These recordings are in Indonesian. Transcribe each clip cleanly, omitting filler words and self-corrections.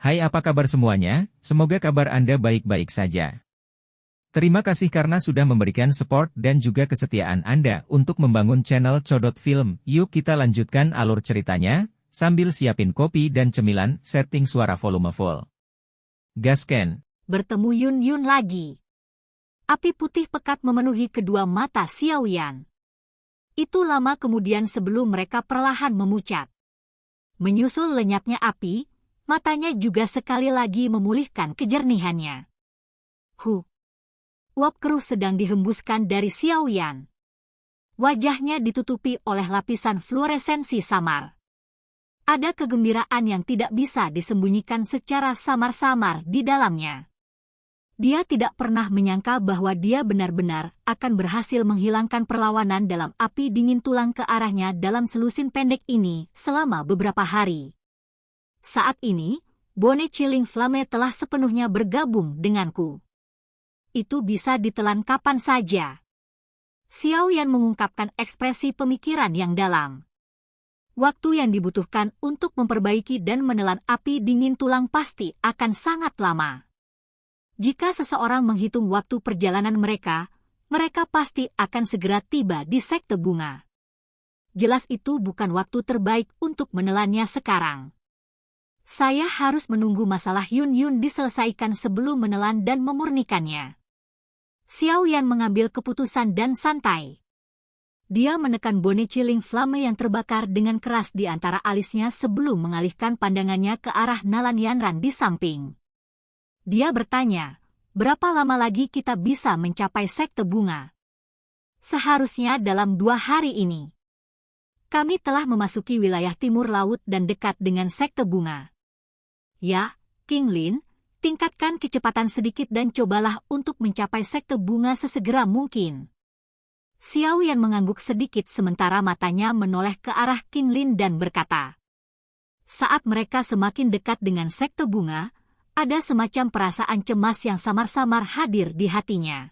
Hai, apa kabar semuanya? Semoga kabar Anda baik-baik saja. Terima kasih karena sudah memberikan support dan juga kesetiaan Anda untuk membangun channel Codot Film. Yuk kita lanjutkan alur ceritanya, sambil siapin kopi dan cemilan, setting suara volume full. Gasken. Bertemu Yun Yun lagi. Api putih pekat memenuhi kedua mata Xiaoyan. Itu lama kemudian sebelum mereka perlahan memucat. Menyusul lenyapnya api, matanya juga sekali lagi memulihkan kejernihannya. Uap keruh sedang dihembuskan dari Xiaoyan. Wajahnya ditutupi oleh lapisan fluoresensi samar. Ada kegembiraan yang tidak bisa disembunyikan secara samar-samar di dalamnya. Dia tidak pernah menyangka bahwa dia benar-benar akan berhasil menghilangkan perlawanan dalam api dingin tulang ke arahnya dalam selusin pendek ini selama beberapa hari. Saat ini, Bone Chilling Flame telah sepenuhnya bergabung denganku. Itu bisa ditelan kapan saja. Xiaoyan mengungkapkan ekspresi pemikiran yang dalam. Waktu yang dibutuhkan untuk memperbaiki dan menelan api dingin tulang pasti akan sangat lama. Jika seseorang menghitung waktu perjalanan mereka pasti akan segera tiba di sekte bunga. Jelas itu bukan waktu terbaik untuk menelannya sekarang. Saya harus menunggu masalah Yun Yun diselesaikan sebelum menelan dan memurnikannya. Xiaoyan mengambil keputusan dan santai. Dia menekan Bone Chilling Flame yang terbakar dengan keras di antara alisnya sebelum mengalihkan pandangannya ke arah Nalan Yanran di samping. Dia bertanya, berapa lama lagi kita bisa mencapai sekte bunga? Seharusnya dalam 2 hari ini. Kami telah memasuki wilayah timur laut dan dekat dengan sekte bunga. Ya, King Lin, tingkatkan kecepatan sedikit dan cobalah untuk mencapai sekte bunga sesegera mungkin. Xiaoyan mengangguk sedikit sementara matanya menoleh ke arah King Lin dan berkata. Saat mereka semakin dekat dengan sekte bunga, ada semacam perasaan cemas yang samar-samar hadir di hatinya.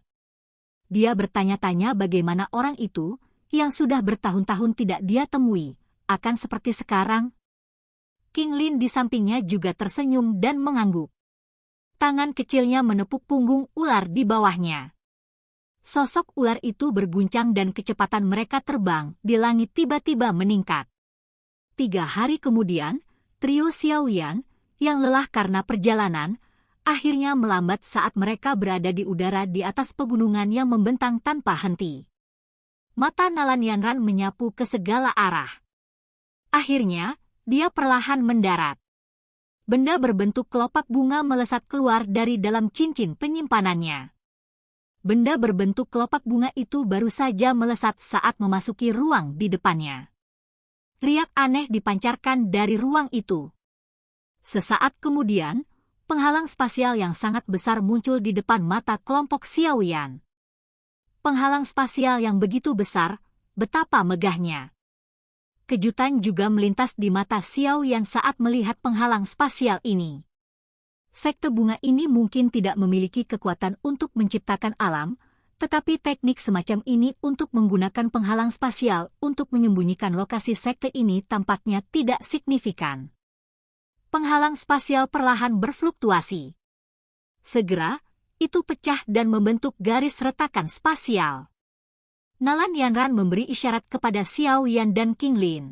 Dia bertanya-tanya bagaimana orang itu, yang sudah bertahun-tahun tidak dia temui, akan seperti sekarang. King Lin di sampingnya juga tersenyum dan mengangguk. Tangan kecilnya menepuk punggung ular di bawahnya. Sosok ular itu berguncang dan kecepatan mereka terbang di langit tiba-tiba meningkat. 3 hari kemudian, trio Xiaoyan, yang lelah karena perjalanan, akhirnya melambat saat mereka berada di udara di atas pegunungan yang membentang tanpa henti. Mata Nalan Yanran menyapu ke segala arah. Akhirnya, dia perlahan mendarat. Benda berbentuk kelopak bunga melesat keluar dari dalam cincin penyimpanannya. Benda berbentuk kelopak bunga itu baru saja melesat saat memasuki ruang di depannya. Riak aneh dipancarkan dari ruang itu. Sesaat kemudian, penghalang spasial yang sangat besar muncul di depan mata kelompok Xiaoyan. Penghalang spasial yang begitu besar, betapa megahnya. Kejutan juga melintas di mata Xiaoyan saat melihat penghalang spasial ini. Sekte bunga ini mungkin tidak memiliki kekuatan untuk menciptakan alam, tetapi teknik semacam ini untuk menggunakan penghalang spasial untuk menyembunyikan lokasi sekte ini tampaknya tidak signifikan. Penghalang spasial perlahan berfluktuasi. Segera, itu pecah dan membentuk garis retakan spasial. Nalan Yanran memberi isyarat kepada Xiaoyan dan King Lin.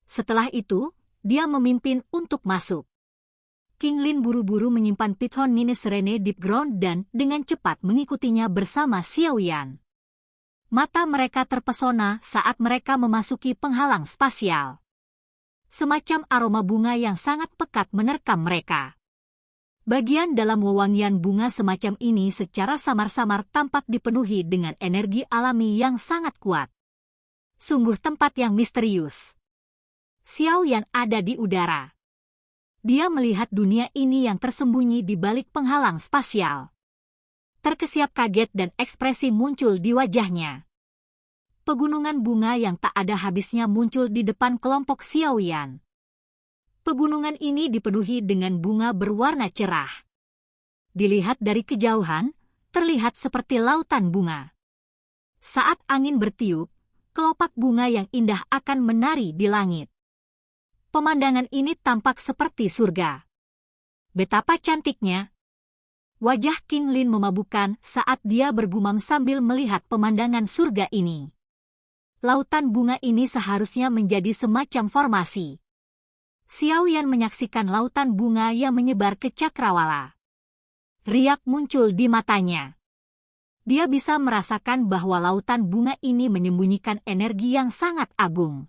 Setelah itu, dia memimpin untuk masuk. King Lin buru-buru menyimpan Pithon Nine Serene Deep Ground dan dengan cepat mengikutinya bersama Xiaoyan. Mata mereka terpesona saat mereka memasuki penghalang spasial. Semacam aroma bunga yang sangat pekat menerkam mereka. Bagian dalam wewangian bunga semacam ini secara samar-samar tampak dipenuhi dengan energi alami yang sangat kuat. Sungguh tempat yang misterius. Xiaoyan ada di udara. Dia melihat dunia ini yang tersembunyi di balik penghalang spasial. Terkesiap kaget dan ekspresi muncul di wajahnya. Pegunungan bunga yang tak ada habisnya muncul di depan kelompok Xiaoyan. Pegunungan ini dipenuhi dengan bunga berwarna cerah. Dilihat dari kejauhan, terlihat seperti lautan bunga. Saat angin bertiup, kelopak bunga yang indah akan menari di langit. Pemandangan ini tampak seperti surga. Betapa cantiknya. Wajah King Lin memabukkan saat dia bergumam sambil melihat pemandangan surga ini. Lautan bunga ini seharusnya menjadi semacam formasi. Xiao Yan menyaksikan lautan bunga yang menyebar ke cakrawala. Riak muncul di matanya. Dia bisa merasakan bahwa lautan bunga ini menyembunyikan energi yang sangat agung.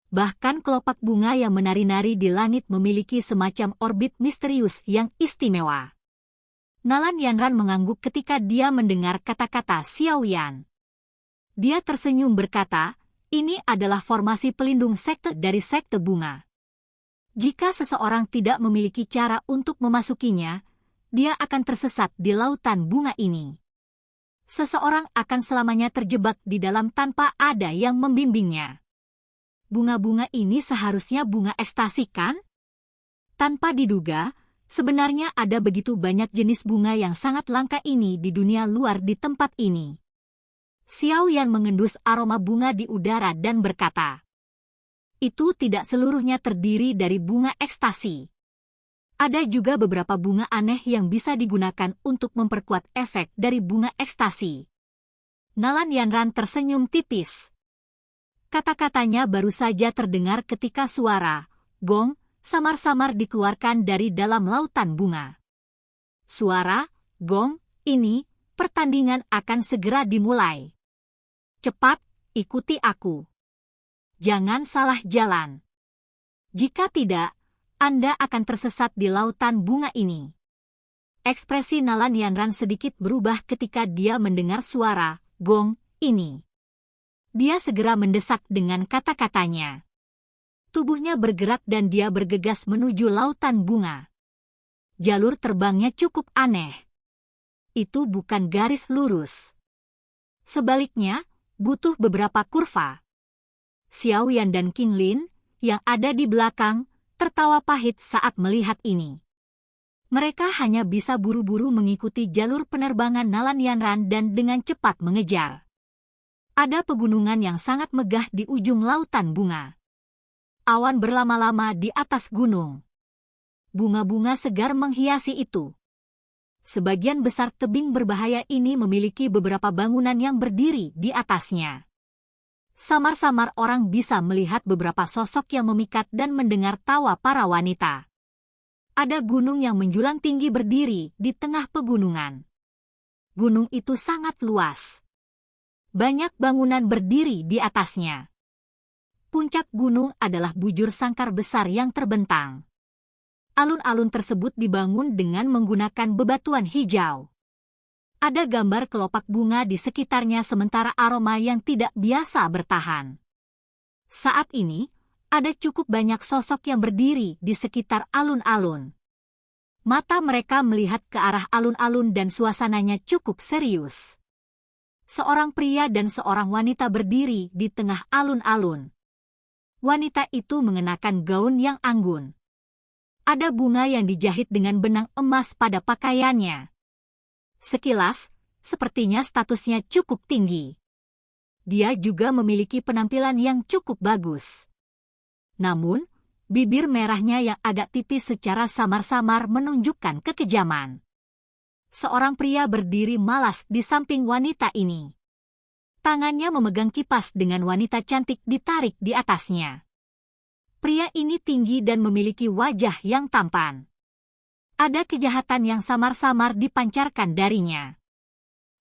Bahkan kelopak bunga yang menari-nari di langit memiliki semacam orbit misterius yang istimewa. Nalan Yanran mengangguk ketika dia mendengar kata-kata Xiao Yan. Dia tersenyum berkata, ini adalah formasi pelindung sekte dari sekte bunga. Jika seseorang tidak memiliki cara untuk memasukinya, dia akan tersesat di lautan bunga ini. Seseorang akan selamanya terjebak di dalam tanpa ada yang membimbingnya. Bunga-bunga ini seharusnya bunga ekstasi, kan? Tanpa diduga, sebenarnya ada begitu banyak jenis bunga yang sangat langka ini di dunia luar di tempat ini. Xiao Yan mengendus aroma bunga di udara dan berkata, itu tidak seluruhnya terdiri dari bunga ekstasi. Ada juga beberapa bunga aneh yang bisa digunakan untuk memperkuat efek dari bunga ekstasi. Nalan Yanran tersenyum tipis. Kata-katanya baru saja terdengar ketika suara gong samar-samar dikeluarkan dari dalam lautan bunga. Suara gong ini, pertandingan akan segera dimulai. Cepat, ikuti aku. Jangan salah jalan. Jika tidak, Anda akan tersesat di lautan bunga ini. Ekspresi Nalan Yanran sedikit berubah ketika dia mendengar suara gong ini. Dia segera mendesak dengan kata-katanya. Tubuhnya bergerak dan dia bergegas menuju lautan bunga. Jalur terbangnya cukup aneh. Itu bukan garis lurus. Sebaliknya, butuh beberapa kurva. Xiao Yan dan King Lin, yang ada di belakang, tertawa pahit saat melihat ini. Mereka hanya bisa buru-buru mengikuti jalur penerbangan Nalan Yanran dan dengan cepat mengejar. Ada pegunungan yang sangat megah di ujung lautan bunga. Awan berlama-lama di atas gunung. Bunga-bunga segar menghiasi itu. Sebagian besar tebing berbahaya ini memiliki beberapa bangunan yang berdiri di atasnya. Samar-samar orang bisa melihat beberapa sosok yang memikat dan mendengar tawa para wanita. Ada gunung yang menjulang tinggi berdiri di tengah pegunungan. Gunung itu sangat luas. Banyak bangunan berdiri di atasnya. Puncak gunung adalah bujur sangkar besar yang terbentang. Alun-alun tersebut dibangun dengan menggunakan bebatuan hijau. Ada gambar kelopak bunga di sekitarnya sementara aroma yang tidak biasa bertahan. Saat ini, ada cukup banyak sosok yang berdiri di sekitar alun-alun. Mata mereka melihat ke arah alun-alun dan suasananya cukup serius. Seorang pria dan seorang wanita berdiri di tengah alun-alun. Wanita itu mengenakan gaun yang anggun. Ada bunga yang dijahit dengan benang emas pada pakaiannya. Sekilas, sepertinya statusnya cukup tinggi. Dia juga memiliki penampilan yang cukup bagus. Namun, bibir merahnya yang agak tipis secara samar-samar menunjukkan kekejaman. Seorang pria berdiri malas di samping wanita ini. Tangannya memegang kipas dengan wanita cantik ditarik di atasnya. Pria ini tinggi dan memiliki wajah yang tampan. Ada kejahatan yang samar-samar dipancarkan darinya.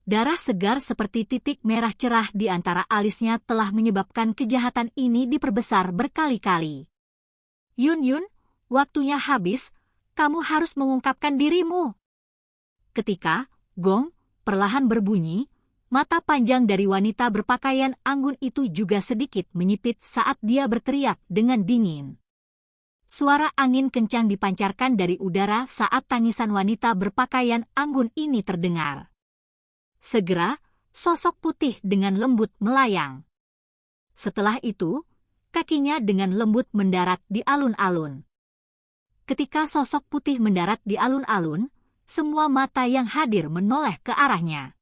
Darah segar seperti titik merah cerah di antara alisnya telah menyebabkan kejahatan ini diperbesar berkali-kali. Yun, waktunya habis, kamu harus mengungkapkan dirimu. Ketika gong perlahan berbunyi, mata panjang dari wanita berpakaian anggun itu juga sedikit menyipit saat dia berteriak dengan dingin. Suara angin kencang dipancarkan dari udara saat tangisan wanita berpakaian anggun ini terdengar. Segera, sosok putih dengan lembut melayang. Setelah itu, kakinya dengan lembut mendarat di alun-alun. Ketika sosok putih mendarat di alun-alun, semua mata yang hadir menoleh ke arahnya.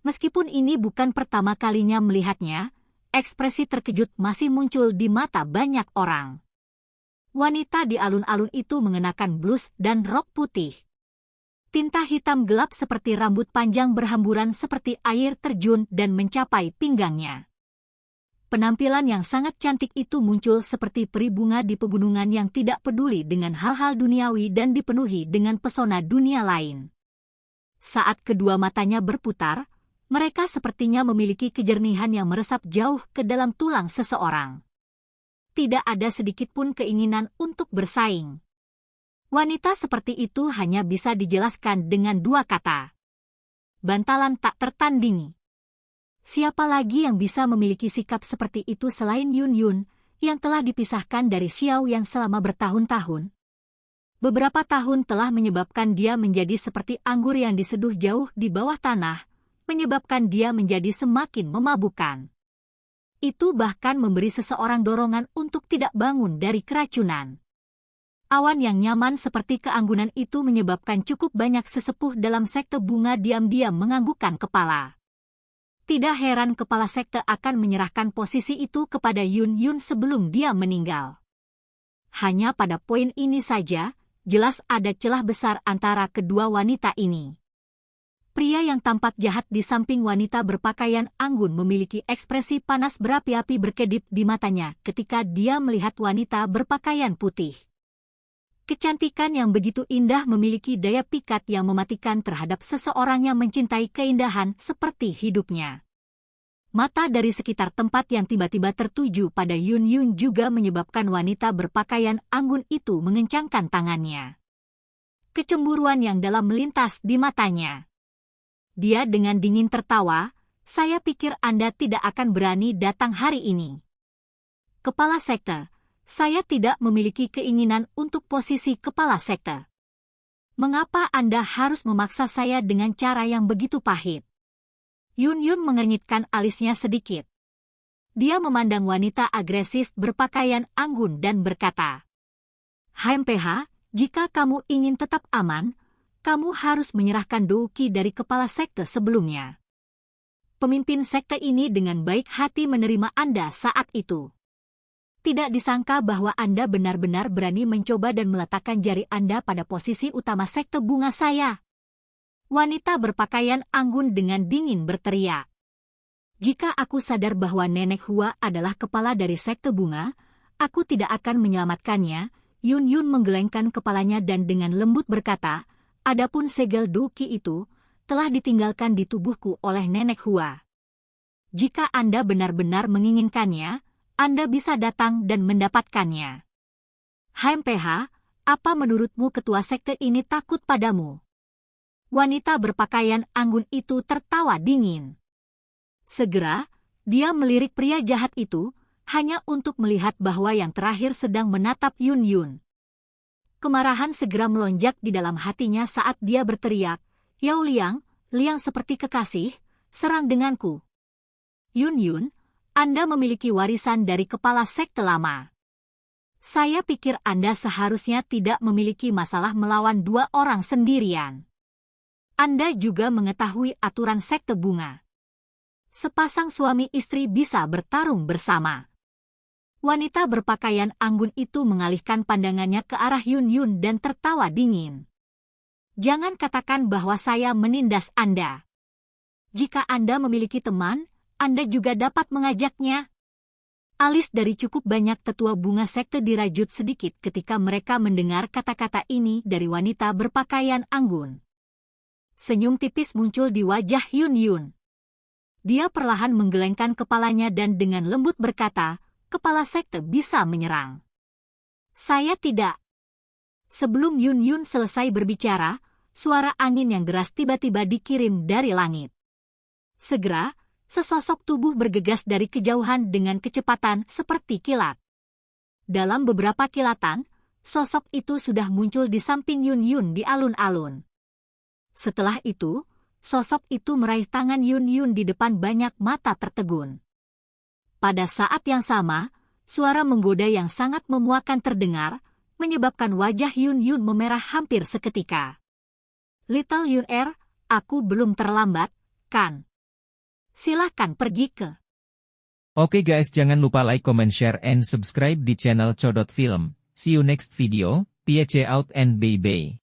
Meskipun ini bukan pertama kalinya melihatnya, ekspresi terkejut masih muncul di mata banyak orang. Wanita di alun-alun itu mengenakan blus dan rok putih. Tinta hitam gelap seperti rambut panjang berhamburan seperti air terjun dan mencapai pinggangnya. Penampilan yang sangat cantik itu muncul seperti peri bunga di pegunungan yang tidak peduli dengan hal-hal duniawi dan dipenuhi dengan pesona dunia lain. Saat kedua matanya berputar, mereka sepertinya memiliki kejernihan yang meresap jauh ke dalam tulang seseorang. Tidak ada sedikit pun keinginan untuk bersaing. Wanita seperti itu hanya bisa dijelaskan dengan dua kata. Bantalan tak tertandingi. Siapa lagi yang bisa memiliki sikap seperti itu selain Yun Yun, yang telah dipisahkan dari Xiao Yan selama bertahun-tahun? Beberapa tahun telah menyebabkan dia menjadi seperti anggur yang diseduh jauh di bawah tanah, menyebabkan dia menjadi semakin memabukkan. Itu bahkan memberi seseorang dorongan untuk tidak bangun dari keracunan. Awan yang nyaman seperti keanggunan itu menyebabkan cukup banyak sesepuh dalam sekte bunga diam-diam menganggukkan kepala. Tidak heran kepala sekte akan menyerahkan posisi itu kepada Yun Yun sebelum dia meninggal. Hanya pada poin ini saja, jelas ada celah besar antara kedua wanita ini. Pria yang tampak jahat di samping wanita berpakaian anggun memiliki ekspresi panas berapi-api berkedip di matanya ketika dia melihat wanita berpakaian putih. Kecantikan yang begitu indah memiliki daya pikat yang mematikan terhadap seseorang yang mencintai keindahan seperti hidupnya. Mata dari sekitar tempat yang tiba-tiba tertuju pada Yun Yun juga menyebabkan wanita berpakaian anggun itu mengencangkan tangannya. Kecemburuan yang dalam melintas di matanya. Dia dengan dingin tertawa, "Saya pikir Anda tidak akan berani datang hari ini." Kepala sekte, saya tidak memiliki keinginan untuk posisi kepala sekte. Mengapa Anda harus memaksa saya dengan cara yang begitu pahit? Yun Yun mengernyitkan alisnya sedikit. Dia memandang wanita agresif berpakaian anggun dan berkata, "HMPH, jika kamu ingin tetap aman, kamu harus menyerahkan douki dari kepala sekte sebelumnya." Pemimpin sekte ini dengan baik hati menerima Anda saat itu. Tidak disangka bahwa Anda benar-benar berani mencoba dan meletakkan jari Anda pada posisi utama sekte bunga saya. Wanita berpakaian anggun dengan dingin berteriak. "Jika aku sadar bahwa Nenek Hua adalah kepala dari sekte bunga, aku tidak akan menyelamatkannya." Yun Yun menggelengkan kepalanya dan dengan lembut berkata, "Adapun segel douki itu, telah ditinggalkan di tubuhku oleh Nenek Hua. Jika Anda benar-benar menginginkannya, Anda bisa datang dan mendapatkannya. HMPH, apa menurutmu ketua sekte ini takut padamu?" Wanita berpakaian anggun itu tertawa dingin. Segera, dia melirik pria jahat itu, hanya untuk melihat bahwa yang terakhir sedang menatap Yun Yun. Kemarahan segera melonjak di dalam hatinya saat dia berteriak, "Yao Liang, Liang seperti kekasih, serang denganku." "Yun Yun, Anda memiliki warisan dari kepala sekte lama. Saya pikir Anda seharusnya tidak memiliki masalah melawan dua orang sendirian. Anda juga mengetahui aturan sekte bunga. Sepasang suami istri bisa bertarung bersama." Wanita berpakaian anggun itu mengalihkan pandangannya ke arah Yun Yun dan tertawa dingin. "Jangan katakan bahwa saya menindas Anda. Jika Anda memiliki teman, Anda juga dapat mengajaknya." Alis dari cukup banyak tetua bunga sekte dirajut sedikit ketika mereka mendengar kata-kata ini dari wanita berpakaian anggun. Senyum tipis muncul di wajah Yun Yun. Dia perlahan menggelengkan kepalanya dan dengan lembut berkata, "Kepala sekte bisa menyerang. Saya tidak." Sebelum Yun Yun selesai berbicara, suara angin yang deras tiba-tiba dikirim dari langit. Segera, sesosok tubuh bergegas dari kejauhan dengan kecepatan seperti kilat. Dalam beberapa kilatan, sosok itu sudah muncul di samping Yun Yun di alun-alun. Setelah itu, sosok itu meraih tangan Yun Yun di depan banyak mata tertegun. Pada saat yang sama, suara menggoda yang sangat memuakkan terdengar, menyebabkan wajah Yun Yun memerah hampir seketika. "Little Yun aku belum terlambat, kan? Silahkan pergi ke..." Oke guys, jangan lupa like, comment, share, and subscribe di channel Codot Film. See you next video, peace out and bye-bye.